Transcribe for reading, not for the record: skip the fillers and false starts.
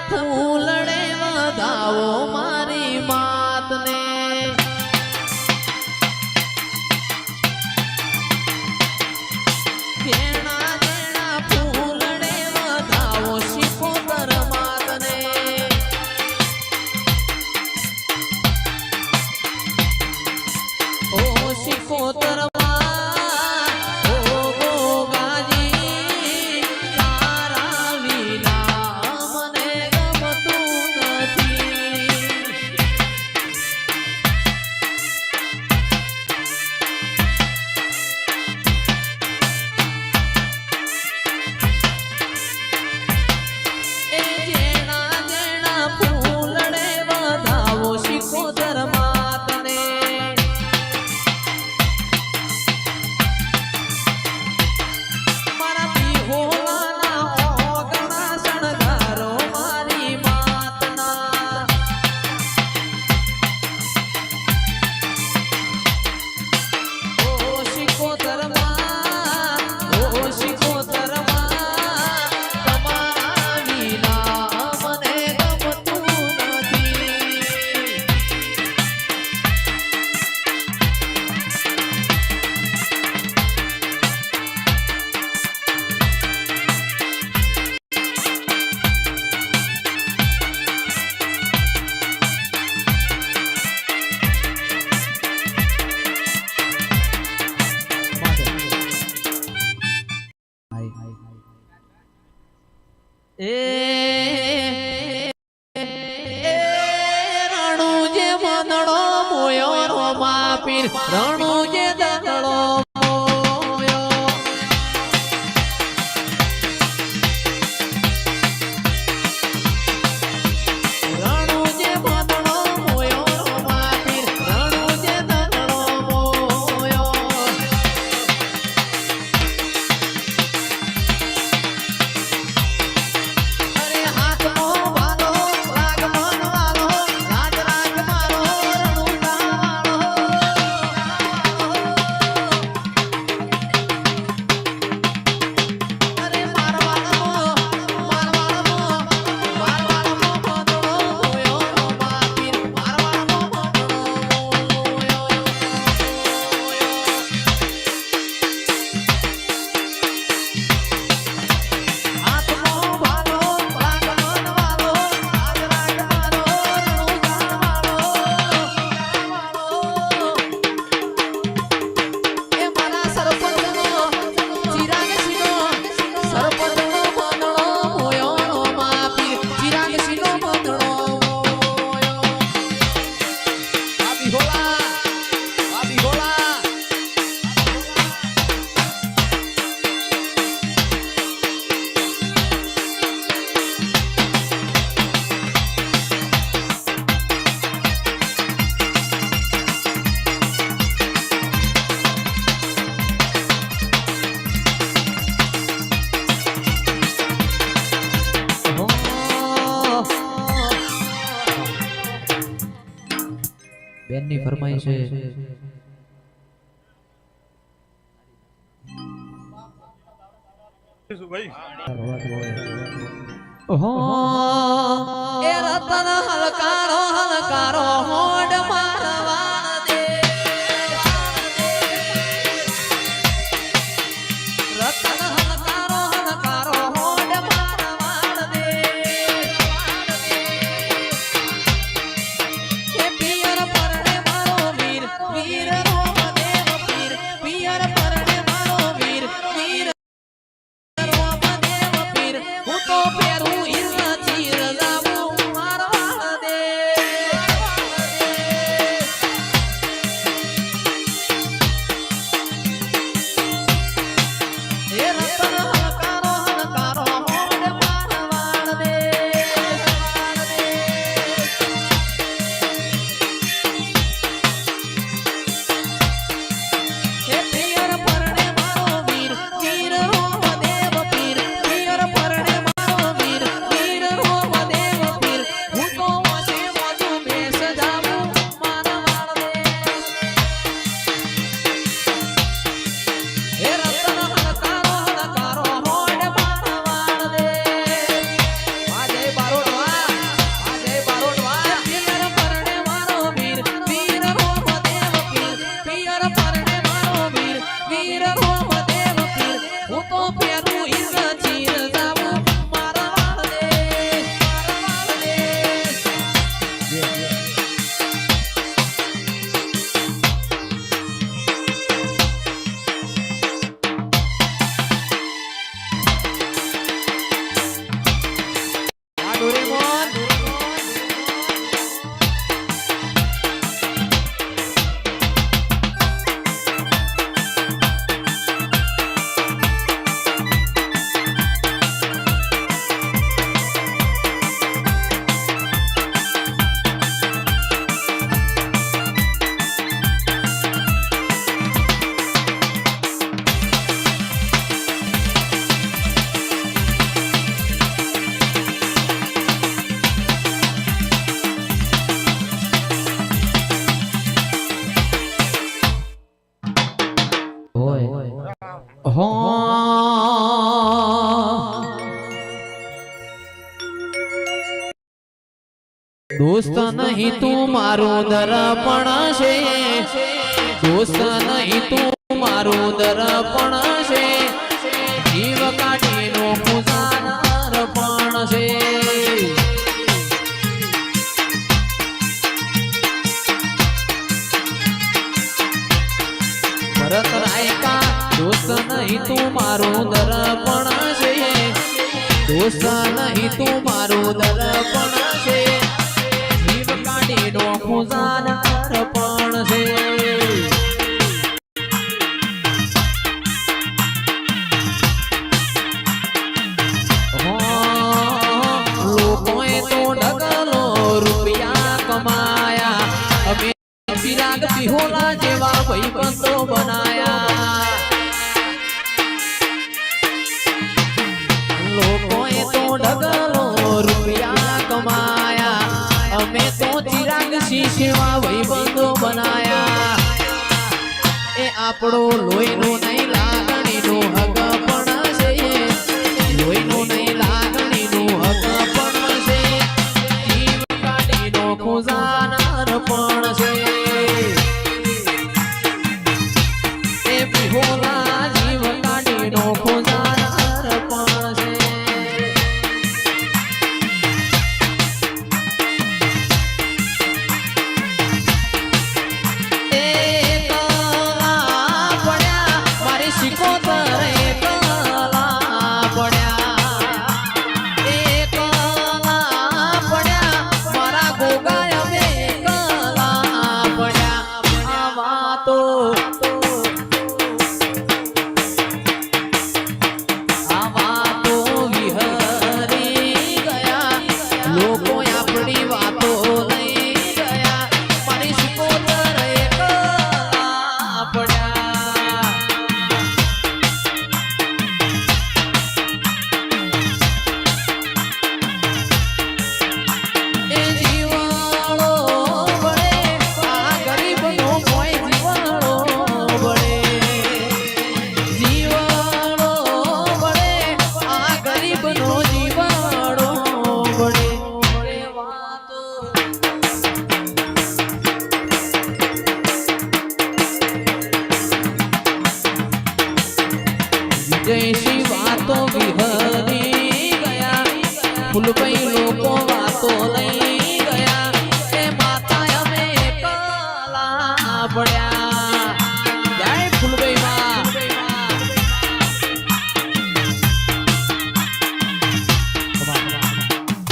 ફૂલડે વધાવો મારી માતને જેણા જેણા ફૂલડે વધાવો શિકોતર માતને ઓ શિકોતર રણુજે મનડો મોયો રો માપીર રણુજે દનડો બેનની ફરમાઈશ છે એ રતન હલકારો હલકારો હોડ મારવા દે વીર રોમદેવ પીર પિયર પરણે મારો વીર વીર રોમદેવ પીર હું તો પહેરું ઈર્ષા ચીર જાવું મારવાડ દે એ રતન હલકારો હલકારો હોડ મારવાડ દે એ પિયર પરણે મારો વીર વીર રોમદેવ પીર પિયર પરણે મારો વીર વીર રોમદેવ પીર હું તો વસે મોજુ બેસ જાવું મારવાડ દે એ રતન હલકારો હલકારો હોડ મારવાડ દે વાજે બારોટવા પિયર પરણે મારો વીર વીર રોમદેવ પીર પિયર પરણે મારો વીર વીર રોમદેવ પીર હું તો પહેરું ઈર્ષા ચીર જાવું મારવાડ દે આ ડોરેમોન દોસ્ત નહીં તું મારું દર્પણ છે દોસ્ત નહીં તું મારું દર્પણ છે જીવ કાઢીનો પૂજાનારપણ છે ભરત રાયકા દોસ્ત નહીં તું મારું દર્પણ છે દોસ્ત નહીં તું મારું દર્પણ છે જીવ કાઢીનો પૂજાનારપણ છે લોકોએ તો ઢગલો રૂપિયા કમાયા અમે ચિરાગ પિહોલા જેવા ભાઈબંધો બનાયા લોકોએ તો ઢગલો રૂપિયા કમાયા અમે તો ચિરાગ શીશેવા ભાઈબંધો બનાયા એ આપણો લોહીનો નહીં લાગણીનું હક પણ છે લોહીનો નહીં લાગણીનું હક પણ છે જીવ કાઢીનો પૂજાનારપણ છે એ પિહોલા જીવ કાઢીનો પૂજાનારપણ છે એ કલા પડ્યા મારી શિકોતર એ કલા પડ્યા એ કલા પડ્યા મારા ગોગાયા બે કલા પડ્યા આવા તો વિહરી ગયા લોકો આપણી વાતો લઈ ગયા મારી શિકોતર એ કલા પડ્યા એ જીવાળો વળે આ ગરીબનો કોઈ જીવાળો વળે જીવાળો વળે આ ગરીબનો જીવાળો વળે વાતો વિજયશ્રી વાતો વિહરી ગયા ફૂલભાઈ લોકો વાતો લઈ